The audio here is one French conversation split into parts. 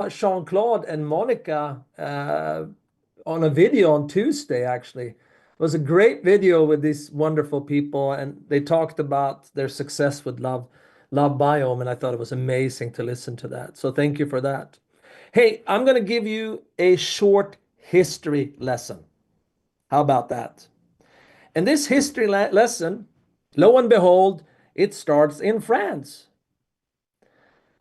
Jean-Claude and Monica on a video on Tuesday, actually. It was a great video with these wonderful people, and they talked about their success with Love Biome, and I thought it was amazing to listen to that. So thank you for that. Hey, I'm going to give you a short history lesson. How about that? And this history lesson, lo and behold, it starts in France.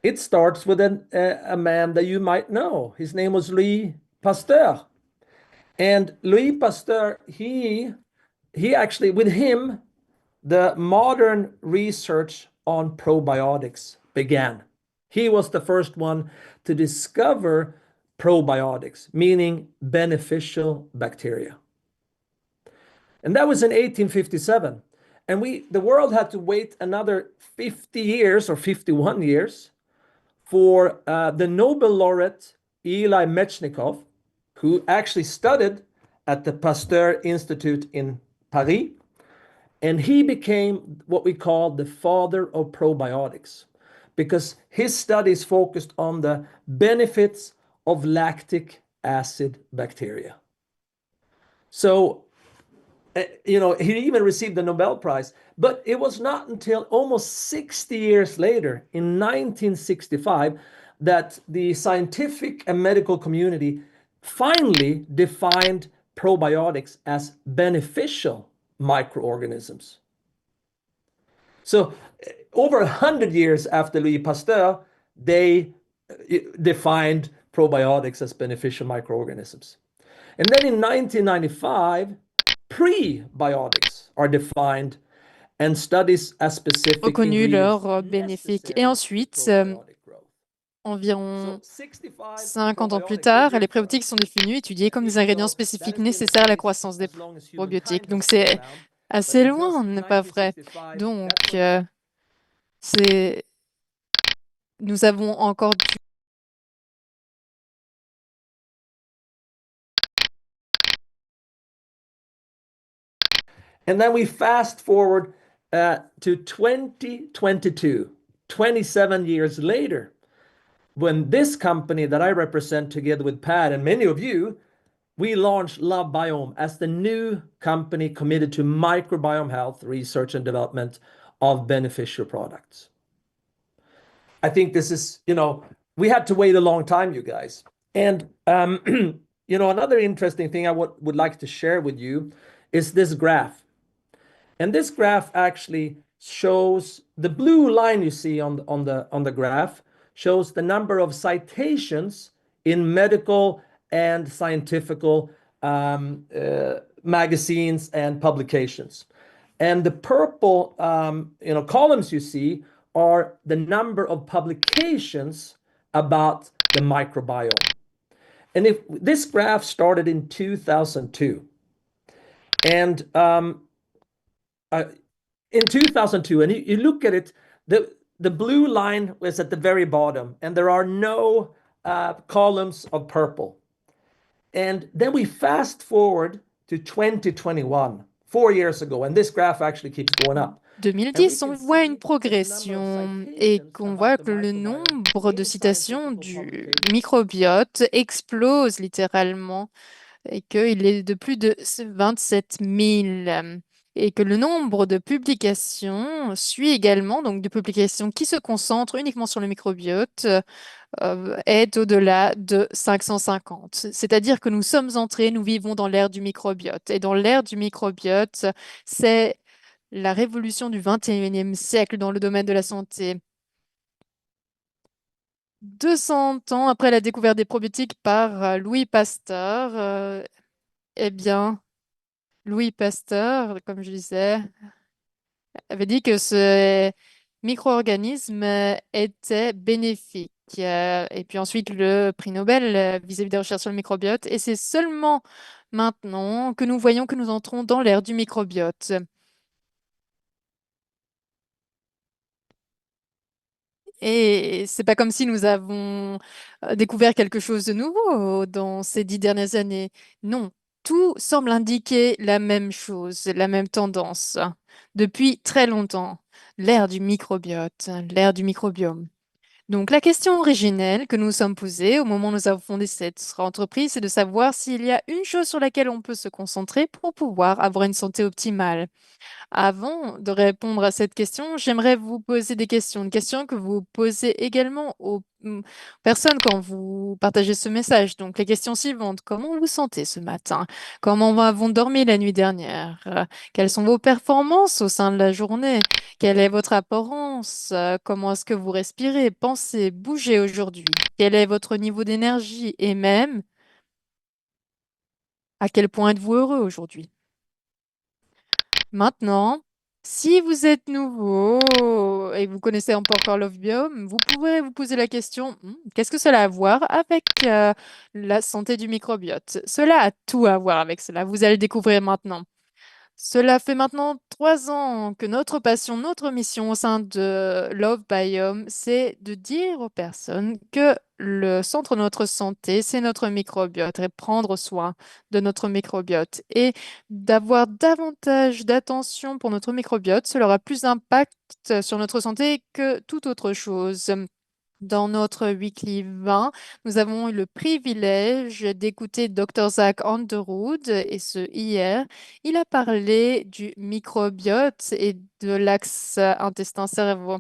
It starts with a man that you might know. His name was Louis Pasteur. And Louis Pasteur, he actually, with him, the modern research on probiotics began. He was the first one to discover probiotics, meaning beneficial bacteria. And that was in 1857. And the world had to wait another 50 years or 51 years for the Nobel laureate Eli Metchnikoff, who actually studied at the Pasteur Institute in Paris. And he became what we call the father of probiotics because his studies focused on the benefits of lactic acid bacteria. So, he even received the Nobel Prize, but it was not until almost 60 years later, in 1965, that the scientific and medical community finally defined probiotics as beneficial microorganisms. So over 100 years after Louis Pasteur, they defined probiotics as beneficial microorganisms. And then in 1995, prebiotics are defined and studies as specific Reconnu ingredients leurs bénéfiques. Et ensuite, environ 50 ans plus tard, les prébiotiques sont définis, étudiés comme des ingrédients spécifiques nécessaires à la croissance des probiotiques. Donc, c'est assez loin, n'est pas vrai? Donc, nous avons encore dû... And then we fast forward to 2022, 27 years later, when this company that I represent together with Pat and many of you, we launched Love Biome as the new company committed to microbiome health research and development of beneficial products. I think this is, we had to wait a long time, you guys. And, another interesting thing I would like to share with you is this graph. And this graph actually shows the blue line you see on the graph shows the number of citations in medical and scientific magazines and publications. And the purple columns you see are the number of publications about the microbiome. And if this graph started in 2002, and in 2002, and you look at it, the blue line was at the very bottom, and there are no columns of purple. And then we fast forward to 2021, 4 years ago, and this graph actually keeps going up. 2010, on voit une progression et qu'on voit que le nombre de citations du microbiote explose littéralement et qu'il est de plus de 27 000 et que le nombre de publications suit également, donc de publications qui se concentrent uniquement sur le microbiote est au-delà de 550. C'est-à-dire que nous sommes entrés, nous vivons dans l'ère du microbiote. Et dans l'ère du microbiote, c'est la révolution du 21e siècle dans le domaine de la santé. 200 ans après la découverte des probiotiques par Louis Pasteur, eh bien, Louis Pasteur, comme je disais, avait dit que ce micro-organisme était bénéfique. Et puis ensuite, le prix Nobel vis-à-vis des recherches sur le microbiote. Et c'est seulement maintenant que nous voyons que nous entrons dans l'ère du microbiote. Et c'est pas comme si nous avons découvert quelque chose de nouveau dans ces 10 dernières années. Non, tout semble indiquer la même chose, la même tendance depuis très longtemps. L'ère du microbiote, l'ère du microbiome. Donc, la question originelle que nous sommes posée au moment où nous avons fondé cette entreprise, c'est de savoir s'il y a une chose sur laquelle on peut se concentrer pour pouvoir avoir une santé optimale. Avant de répondre à cette question, j'aimerais vous poser des questions, une question que vous posez également aux personnes quand vous partagez ce message. Donc, les questions suivantes. Comment vous sentez ce matin? Comment avons dormi la nuit dernière? Quelles sont vos performances au sein de la journée? Quelle est votre apparence? Comment est-ce que vous respirez, pensez, bougez aujourd'hui? Quel est votre niveau d'énergie? Et même, à quel point êtes-vous heureux aujourd'hui? Maintenant, si vous êtes nouveau et vous connaissez un peu encore Love Biome, vous pouvez vous poser la question, qu'est-ce que cela a à voir avec la santé du microbiote? Cela a tout à voir avec cela. Vous allez le découvrir maintenant. Cela fait maintenant 3 ans que notre passion, notre mission au sein de Love Biome, c'est de dire aux personnes que le centre de notre santé, c'est notre microbiote et prendre soin de notre microbiote et d'avoir davantage d'attention pour notre microbiote, cela aura plus d'impact sur notre santé que toute autre chose. Dans notre Weekly 20, nous avons eu le privilège d'écouter Dr. Zach Underwood et ce hier. Il a parlé du microbiote et de l'axe intestin-cerveau.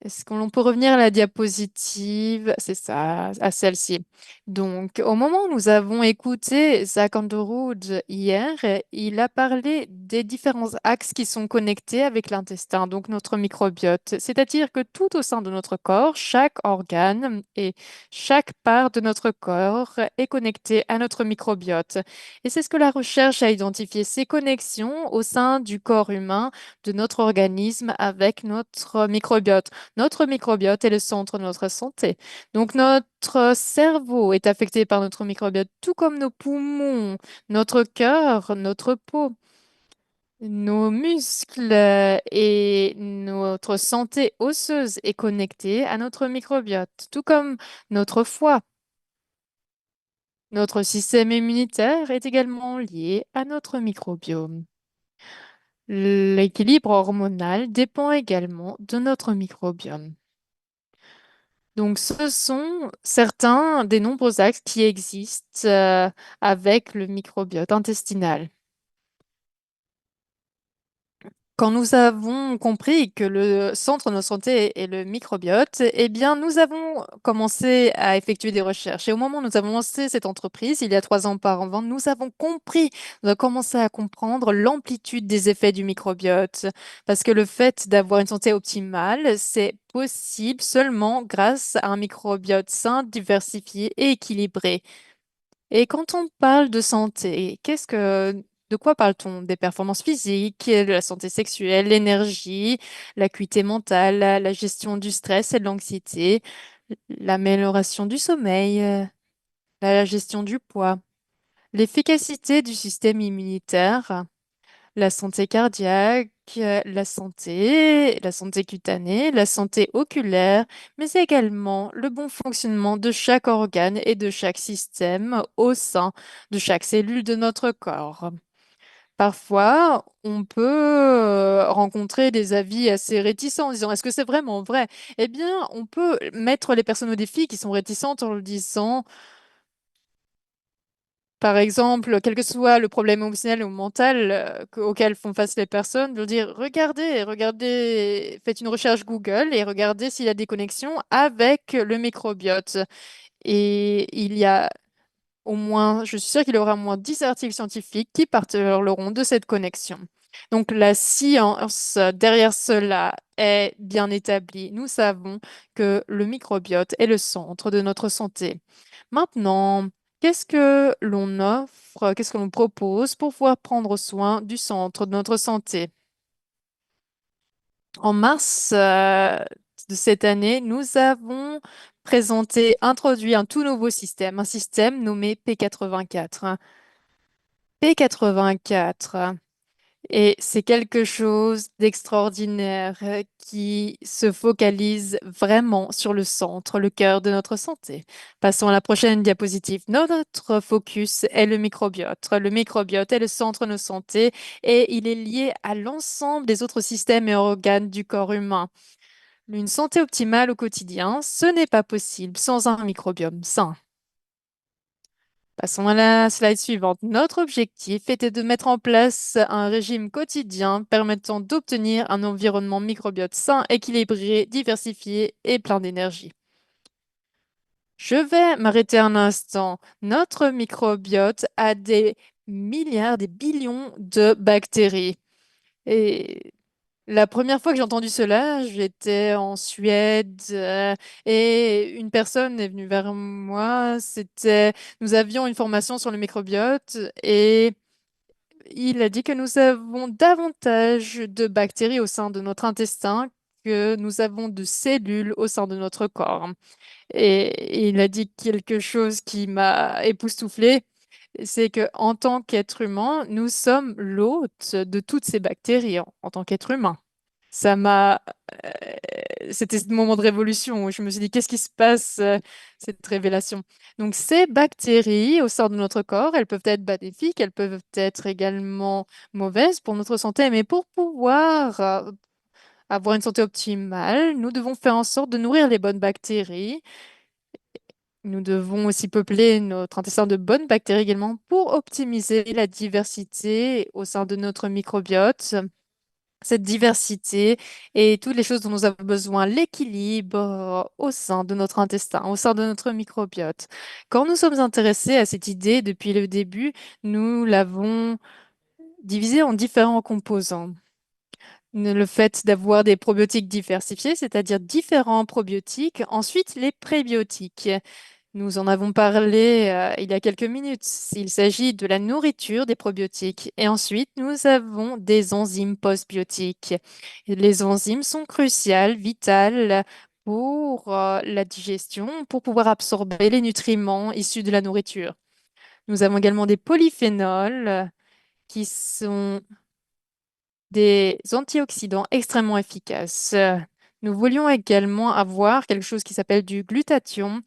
Est-ce qu'on peut revenir à la diapositive? C'est ça, à celle-ci. Donc, au moment où nous avons écouté Zach Underwood hier, il a parlé des différents axes qui sont connectés avec l'intestin, donc notre microbiote. C'est-à-dire que tout au sein de notre corps, chaque organe et chaque part de notre corps est connecté à notre microbiote. Et c'est ce que la recherche a identifié, ces connexions au sein du corps humain, de notre organisme avec notre microbiote. Notre microbiote est le centre de notre santé. Donc, notre cerveau est affecté par notre microbiote, tout comme nos poumons, notre cœur, notre peau, nos muscles et notre santé osseuse est connectée à notre microbiote, tout comme notre foie. Notre système immunitaire est également lié à notre microbiome. L'équilibre hormonal dépend également de notre microbiome. Donc, ce sont certains des nombreux axes qui existent avec le microbiote intestinal. Quand nous avons compris que le centre de notre santé est le microbiote, eh bien, nous avons commencé à effectuer des recherches. Et au moment où nous avons lancé cette entreprise, il y a 3 ans auparavant, nous avons compris, nous avons commencé à comprendre l'amplitude des effets du microbiote. Parce que le fait d'avoir une santé optimale, c'est possible seulement grâce à un microbiote sain, diversifié et équilibré. Et quand on parle de santé, de quoi parle-t-on? Des performances physiques, de la santé sexuelle, l'énergie, l'acuité mentale, la gestion du stress et de l'anxiété, l'amélioration du sommeil, la gestion du poids, l'efficacité du système immunitaire, la santé cardiaque, la santé cutanée, la santé oculaire, mais également le bon fonctionnement de chaque organe et de chaque système au sein de chaque cellule de notre corps. Parfois, on peut rencontrer des avis assez réticents en disant, est-ce que c'est vraiment vrai? Eh bien, on peut mettre les personnes au défi qui sont réticentes en leur disant, par exemple, quel que soit le problème émotionnel ou mental auquel font face les personnes, de leur dire, regardez, faites une recherche Google et regardez s'il y a des connexions avec le microbiote. Et il y a au moins, je suis sûre qu'il y aura au moins 10 articles scientifiques qui parleront de cette connexion. Donc, la science derrière cela est bien établie. Nous savons que le microbiote est le centre de notre santé. Maintenant, qu'est-ce que l'on offre, qu'est-ce que l'on propose pour pouvoir prendre soin du centre de notre santé? En mars de cette année, nous avons introduit un tout nouveau système, un système nommé P84. P84. Et c'est quelque chose d'extraordinaire qui se focalise vraiment sur le centre, le cœur de notre santé. Passons à la prochaine diapositive. Notre focus est le microbiote. Le microbiote est le centre de notre santé et il est lié à l'ensemble des autres systèmes et organes du corps humain. Une santé optimale au quotidien, ce n'est pas possible sans un microbiome sain. Passons à la slide suivante. Notre objectif était de mettre en place un régime quotidien permettant d'obtenir un environnement microbiote sain, équilibré, diversifié et plein d'énergie. Je vais m'arrêter un instant. Notre microbiote a des milliards, des billions de bactéries. Et la première fois que j'ai entendu cela, j'étais en Suède et une personne est venue vers moi. Nous avions une formation sur le microbiote et il a dit que nous avons davantage de bactéries au sein de notre intestin que nous avons de cellules au sein de notre corps. Et il a dit quelque chose qui m'a époustouflée, c'est que en tant qu'être humain, nous sommes l'hôte de toutes ces bactéries en tant qu'être humain. Ça m'a, C'était ce moment de révolution où je me suis dit, qu'est-ce qui se passe, cette révélation? Donc, ces bactéries au sein de notre corps, elles peuvent être bénéfiques, elles peuvent être également mauvaises pour notre santé, mais pour pouvoir avoir une santé optimale, nous devons faire en sorte de nourrir les bonnes bactéries. Nous devons aussi peupler notre intestin de bonnes bactéries également pour optimiser la diversité au sein de notre microbiote. Cette diversité et toutes les choses dont nous avons besoin, l'équilibre au sein de notre intestin, au sein de notre microbiote. Quand nous sommes intéressés à cette idée depuis le début, nous l'avons divisée en différents composants. Le fait d'avoir des probiotiques diversifiés, c'est-à-dire différents probiotiques. Ensuite, les prébiotiques. Nous en avons parlé il y a quelques minutes. Il s'agit de la nourriture des probiotiques. Et ensuite, nous avons des enzymes postbiotiques. Les enzymes sont cruciales, vitales pour la digestion, pour pouvoir absorber les nutriments issus de la nourriture. Nous avons également des polyphénols qui sont des antioxydants extrêmement efficaces. Nous voulions également avoir quelque chose qui s'appelle du glutathion.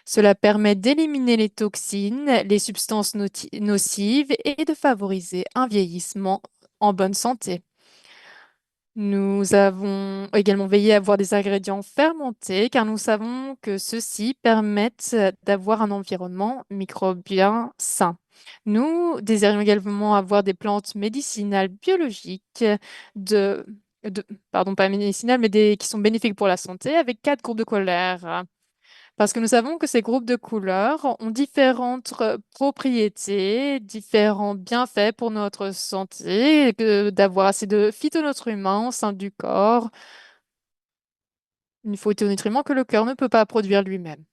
Cela permet d'éliminer les toxines, les substances nocives et de favoriser un vieillissement en bonne santé. Nous avons également veillé à avoir des ingrédients fermentés car nous savons que ceux-ci permettent d'avoir un environnement microbien sain. Nous désirions également avoir des plantes médicinales biologiques de, pardon, pas médicinales, mais qui sont bénéfiques pour la santé avec 4 groupes de couleurs. Parce que nous savons que ces groupes de couleurs ont différentes propriétés, différents bienfaits pour notre santé, et que d'avoir assez de phytonutriments au sein du corps, une phytonutriments que le cœur ne peut pas produire lui-même.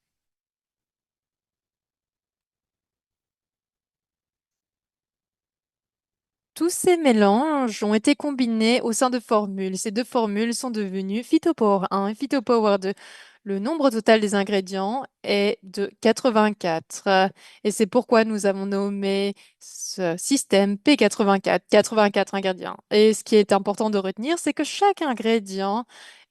Tous ces mélanges ont été combinés au sein de formules. Ces deux formules sont devenues Phytopower 1 et Phytopower 2. Le nombre total des ingrédients est de 84. Et c'est pourquoi nous avons nommé ce système P84, 84 ingrédients. Et ce qui est important de retenir, c'est que chaque ingrédient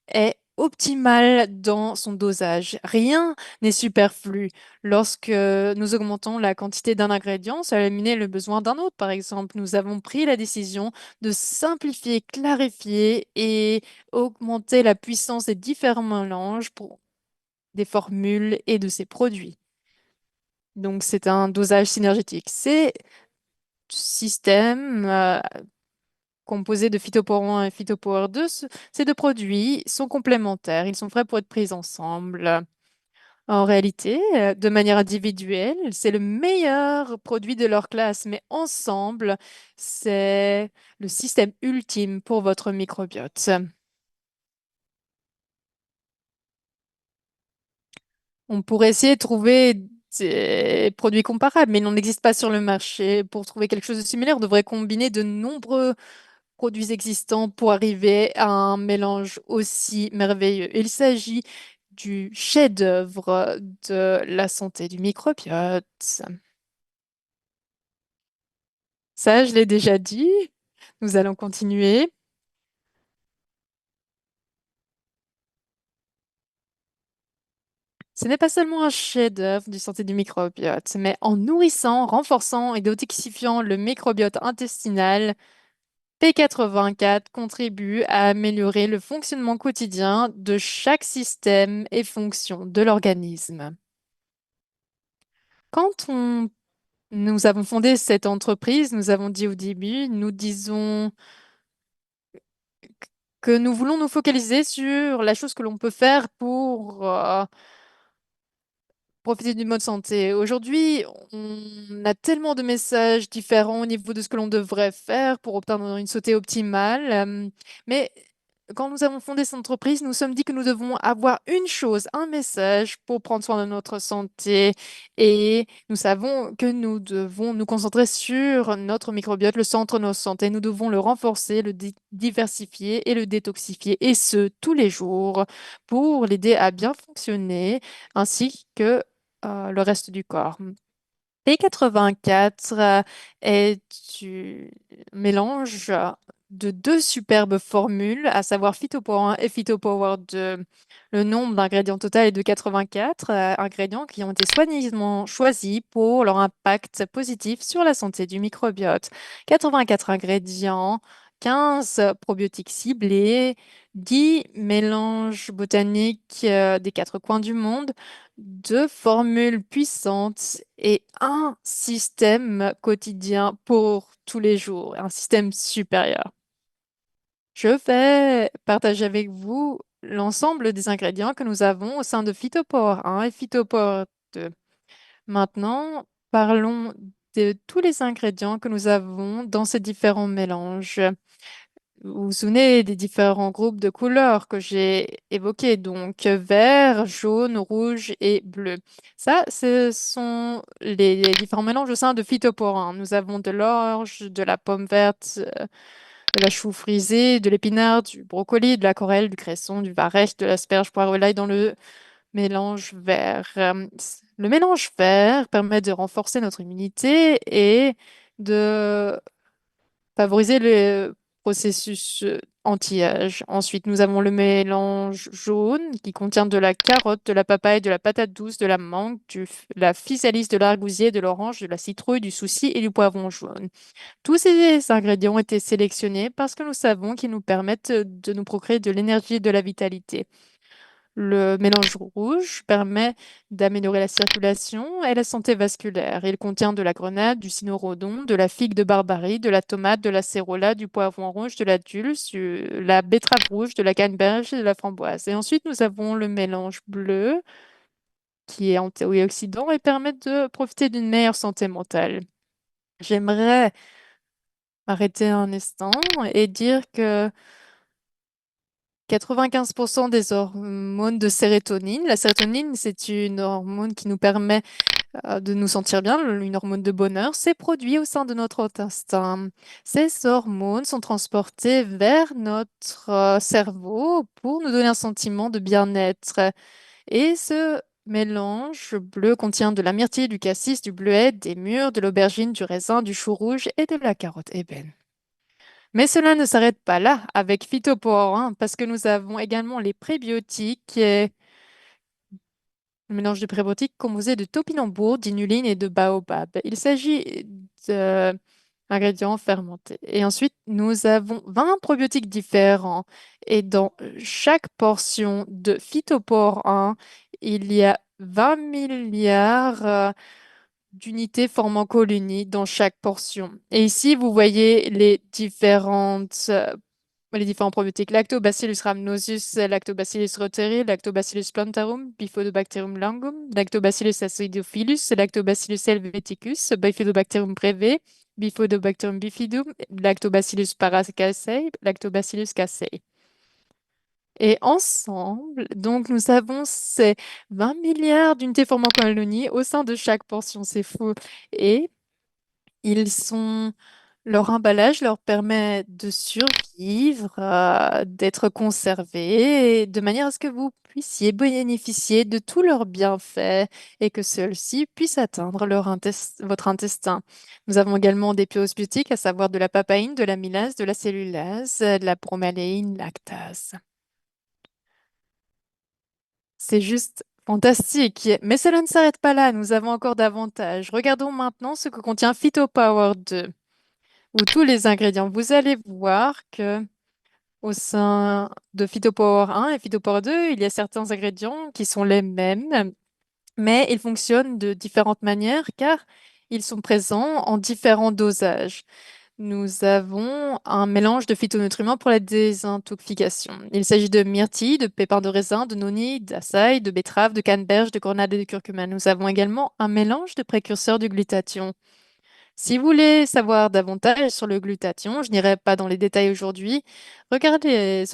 est optimal dans son dosage. Rien n'est superflu. Lorsque nous augmentons la quantité d'un ingrédient, ça va éliminer le besoin d'un autre. Par exemple, nous avons pris la décision de simplifier, clarifier et augmenter la puissance des différents mélanges pour des formules et de ces produits. Donc, c'est un dosage synergétique. Ces systèmes composés de Phytopower 1 et Phytopower 2, ces deux produits sont complémentaires. Ils sont faits pour être pris ensemble. En réalité, de manière individuelle, c'est le meilleur produit de leur classe, mais ensemble, c'est le système ultime pour votre microbiote. On pourrait essayer de trouver des produits comparables, mais il n'en existe pas sur le marché. Pour trouver quelque chose de similaire, on devrait combiner de nombreux produits existants pour arriver à un mélange aussi merveilleux. Il s'agit du chef-d'œuvre de la santé du microbiote. Ça, je l'ai déjà dit. Nous allons continuer. Ce n'est pas seulement un chef-d'œuvre du santé du microbiote, mais en nourrissant, renforçant et détoxifiant le microbiote intestinal, P84 contribue à améliorer le fonctionnement quotidien de chaque système et fonction de l'organisme. Quand nous avons fondé cette entreprise, nous avons dit au début, nous disons que nous voulons nous focaliser sur la chose que l'on peut faire pour profiter d'une bonne santé. Aujourd'hui, on a tellement de messages différents au niveau de ce que l'on devrait faire pour obtenir une santé optimale. Mais quand nous avons fondé cette entreprise, nous nous sommes dit que nous devons avoir une chose, un message pour prendre soin de notre santé. Et nous savons que nous devons nous concentrer sur notre microbiote, le centre de notre santé. Nous devons le renforcer, le diversifier et le détoxifier. Et ce, tous les jours, pour l'aider à bien fonctionner ainsi que le reste du corps. P84 est un mélange de deux superbes formules, à savoir Phytopower 1 et Phytopower 2. Le nombre d'ingrédients total est de 84 ingrédients qui ont été soigneusement choisis pour leur impact positif sur la santé du microbiote. 84 ingrédients, 15 probiotiques ciblés, 10 mélanges botaniques des quatre coins du monde, deux formules puissantes et un système quotidien pour tous les jours, un système supérieur. Je vais partager avec vous l'ensemble des ingrédients que nous avons au sein de Phytopower 1 et Phytopower 2. Maintenant, parlons de tous les ingrédients que nous avons dans ces différents mélanges. Vous vous souvenez des différents groupes de couleurs que j'ai évoqués, donc vert, jaune, rouge et bleu. Ça, ce sont les différents mélanges au sein de Phytoporin. Nous avons de l'orge, de la pomme verte, de la chou frisée, de l'épinard, du brocoli, de la corelle, du cresson, du varech, de l'asperge, poire et l'ail dans le mélange vert. Le mélange vert permet de renforcer notre immunité et de favoriser le processus anti-âge. Ensuite, nous avons le mélange jaune qui contient de la carotte, de la papaye, de la patate douce, de la mangue, la physalis, de l'argousier, de l'orange, de la citrouille, du souci et du poivron jaune. Tous ces ingrédients ont été sélectionnés parce que nous savons qu'ils nous permettent de nous procurer de l'énergie et de la vitalité. Le mélange rouge permet d'améliorer la circulation et la santé vasculaire. Il contient de la grenade, du cynorhodon, de la figue de Barbarie, de la tomate, de la cérola, du poivron rouge, de la dulce, la betterave rouge, de la canneberge et de la framboise. Et ensuite, nous avons le mélange bleu qui est antioxydant et permet de profiter d'une meilleure santé mentale. J'aimerais m'arrêter un instant et dire que 95% des hormones de sérotonine. La sérotonine, c'est une hormone qui nous permet de nous sentir bien, une hormone de bonheur, c'est produit au sein de notre intestin. Ces hormones sont transportées vers notre cerveau pour nous donner un sentiment de bien-être. Et ce mélange bleu contient de la myrtille, du cassis, du bleuet, des mûres, de l'aubergine, du raisin, du chou rouge et de la carotte ébène. Mais cela ne s'arrête pas là avec Phytopower 1 parce que nous avons également les prébiotiques, le mélange de prébiotiques composé de topinambour, d'inuline et de baobab. Il s'agit d'ingrédients fermentés. Et ensuite, nous avons 20 probiotiques différents. Et dans chaque portion de Phytopower 1, il y a 20 milliards d'unités formant colonies dans chaque portion. Et ici, vous voyez les différents probiotiques Lactobacillus rhamnosus, Lactobacillus reuteri, Lactobacillus plantarum, Bifidobacterium langum, Lactobacillus acidophilus, Lactobacillus helveticus, Bifidobacterium breve, Bifidobacterium bifidum, Lactobacillus paracasei, Lactobacillus casei. Et ensemble, donc nous avons ces 20 milliards d'unités formant colonies au sein de chaque portion, c'est fou. Et ils sont leur emballage leur permet de survivre, d'être conservés, de manière à ce que vous puissiez bénéficier de tous leurs bienfaits et que ceux-ci puissent atteindre votre intestin. Nous avons également des probiotiques, à savoir de la papaïne, de l'amylase, de la cellulase, de la bromélaïne, lactase. C'est juste fantastique. Mais cela ne s'arrête pas là, nous avons encore davantage. Regardons maintenant ce que contient Phytopower 2. ou tous les ingrédients, vous allez voir que au sein de Phytopower 1 et Phytopower 2, il y a certains ingrédients qui sont les mêmes, mais ils fonctionnent de différentes manières car ils sont présents en différents dosages. Nous avons un mélange de phytonutriments pour la désintoxication. Il s'agit de myrtille, de pépins de raisin, de noni, d'açaï, de betterave, de canneberge, de grenade et de curcuma. Nous avons également un mélange de précurseurs du glutathion. Si vous voulez savoir davantage sur le glutathion, je n'irai pas dans les détails aujourd'hui. Regardez,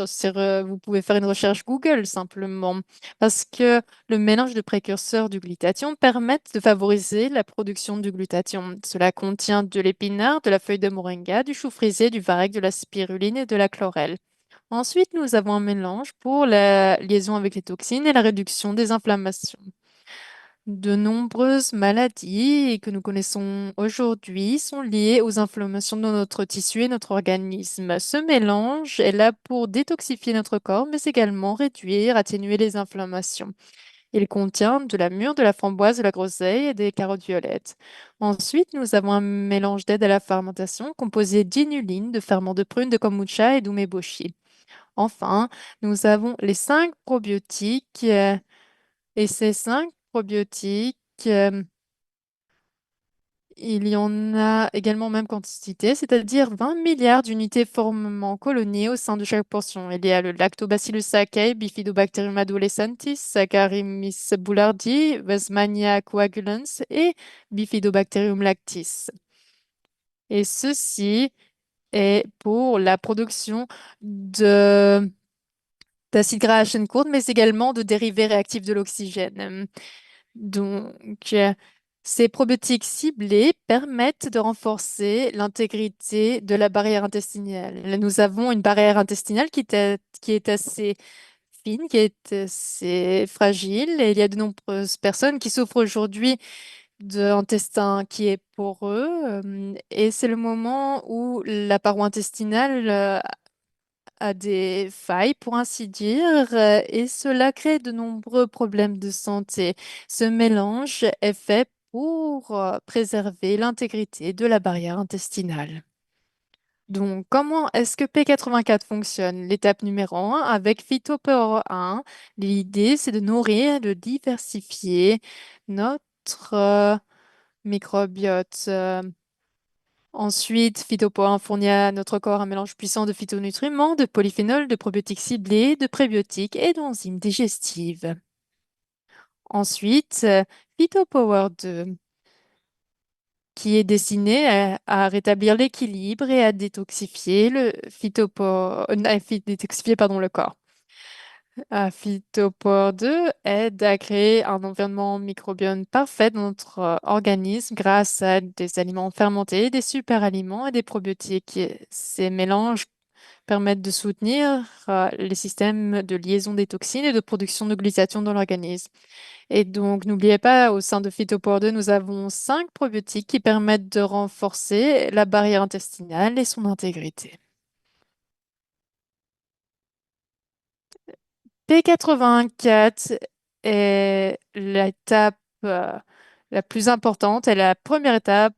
vous pouvez faire une recherche Google simplement, parce que le mélange de précurseurs du glutathion permet de favoriser la production du glutathion. Cela contient de l'épinard, de la feuille de moringa, du chou frisé, du varech, de la spiruline et de la chlorelle. Ensuite, nous avons un mélange pour la liaison avec les toxines et la réduction des inflammations. De nombreuses maladies que nous connaissons aujourd'hui sont liées aux inflammations de notre tissu et notre organisme. Ce mélange est là pour détoxifier notre corps, mais également réduire, atténuer les inflammations. Il contient de la mûre, de la framboise, de la groseille et des carottes violettes. Ensuite, nous avons un mélange d'aide à la fermentation composé d'inuline, de ferment de prune, de kombucha et d'umeboshi. Enfin, nous avons les 5 probiotiques et ces 5 probiotiques, il y en a également en même quantité, c'est-à-dire 20 milliards d'unités formant colonies au sein de chaque portion. Il y a le Lactobacillus sakei, Bifidobacterium adolescentis, Saccharomyces boulardii, Weizmannia coagulans et Bifidobacterium lactis. Et ceci est pour la production de d'acides gras à chaîne courte, mais également de dérivés réactifs de l'oxygène. Donc, ces probiotiques ciblés permettent de renforcer l'intégrité de la barrière intestinale. Nous avons une barrière intestinale qui est assez fine, qui est assez fragile, et il y a de nombreuses personnes qui souffrent aujourd'hui d'intestin qui est poreux, et c'est le moment où la paroi intestinale a des failles, pour ainsi dire, et cela crée de nombreux problèmes de santé. Ce mélange est fait pour préserver l'intégrité de la barrière intestinale. Donc, comment est-ce que P84 fonctionne? L'étape numéro 1, avec Phytopower 1, l'idée, c'est de nourrir, de diversifier notre microbiote. Ensuite, Phytopower fournit à notre corps un mélange puissant de phytonutriments, de polyphénols, de probiotiques ciblés, de prébiotiques et d'enzymes digestives. Ensuite, Phytopower 2, qui est destiné à rétablir l'équilibre et à détoxifier détoxifier, pardon, le corps. Phytopower 2 aide à créer un environnement microbiome parfait dans notre organisme grâce à des aliments fermentés, des superaliments et des probiotiques. Ces mélanges permettent de soutenir les systèmes de liaison des toxines et de production de glutathion dans l'organisme. Et donc, n'oubliez pas, au sein de Phytopower 2, nous avons 5 probiotiques qui permettent de renforcer la barrière intestinale et son intégrité. P84 est l'étape la plus importante et la première étape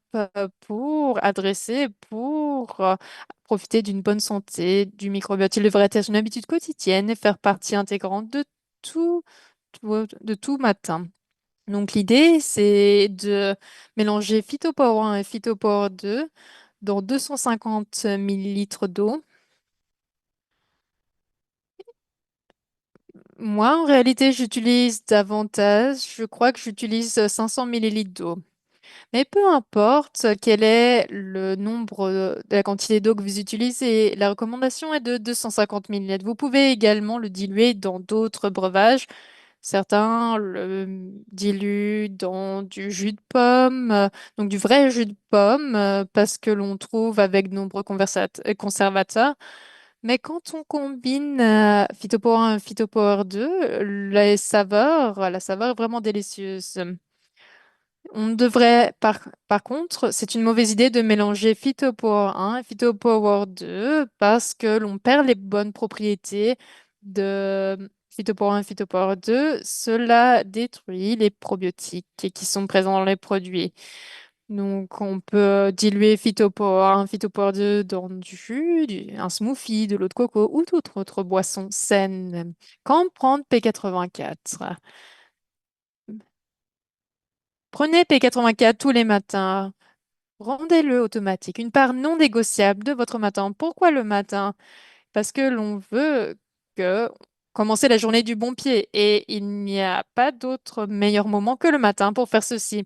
pour profiter d'une bonne santé du microbiote. Il devrait être une habitude quotidienne et faire partie intégrante tout, de tout matin. Donc l'idée, c'est de mélanger Phytopower 1 et Phytopower 2 dans 250 millilitres d'eau. Moi, en réalité, j'utilise davantage. Je crois que j'utilise 500 millilitres d'eau. Mais peu importe quel est le nombre de la quantité d'eau que vous utilisez, la recommandation est de 250 millilitres. Vous pouvez également le diluer dans d'autres breuvages. Certains le diluent dans du jus de pomme, donc du vrai jus de pomme, parce que l'on trouve avec de nombreux conservateurs. Mais quand on combine Phytopower 1 et Phytopower 2, la saveur est vraiment délicieuse. On devrait, par contre, c'est une mauvaise idée de mélanger Phytopower 1 et Phytopower 2 parce que l'on perd les bonnes propriétés de Phytopower 1 et Phytopower 2. Cela détruit les probiotiques qui sont présents dans les produits. Donc, on peut diluer Phytopower 1, Phytopower 2 dans du jus, un smoothie, de l'eau de coco ou toute autre boisson saine. Quand prendre P84? Prenez P84 tous les matins. Rendez-le automatique, une part non négociable de votre matin. Pourquoi le matin? Parce que l'on veut que commencer la journée du bon pied et il n'y a pas d'autre meilleur moment que le matin pour faire ceci.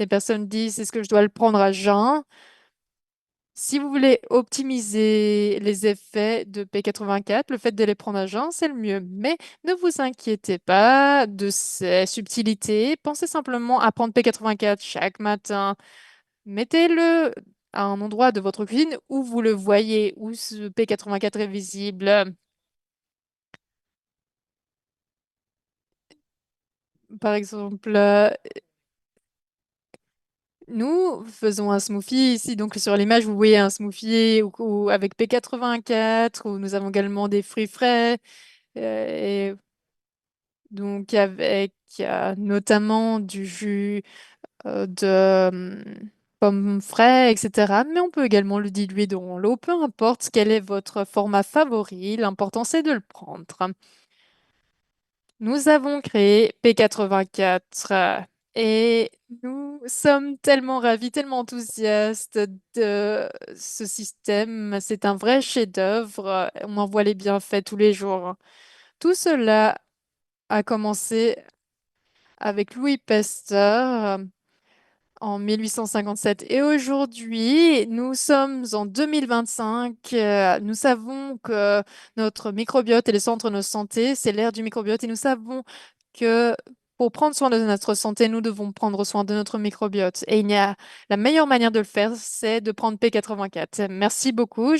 Des personnes disent, est-ce que je dois le prendre à jeun? Si vous voulez optimiser les effets de P84, le fait de les prendre à jeun, c'est le mieux. Mais ne vous inquiétez pas de ces subtilités. Pensez simplement à prendre P84 chaque matin. Mettez-le à un endroit de votre cuisine où vous le voyez, où ce P84 est visible. Par exemple, nous faisons un smoothie ici. Donc, sur l'image, vous voyez un smoothie avec P84, où nous avons également des fruits frais. Et donc, avec notamment du jus de pommes frais, etc. Mais on peut également le diluer dans l'eau, peu importe quel est votre format favori. L'important, c'est de le prendre. Nous avons créé P84 et nous sommes tellement ravis, tellement enthousiastes de ce système. C'est un vrai chef-d'œuvre. On en voit les bienfaits tous les jours. Tout cela a commencé avec Louis Pasteur en 1857. Et aujourd'hui, nous sommes en 2025. Nous savons que notre microbiote et le centre de notre santé, c'est l'ère du microbiote. Et nous savons que pour prendre soin de notre santé, nous devons prendre soin de notre microbiote. Et la meilleure manière de le faire, c'est de prendre P84. Merci beaucoup.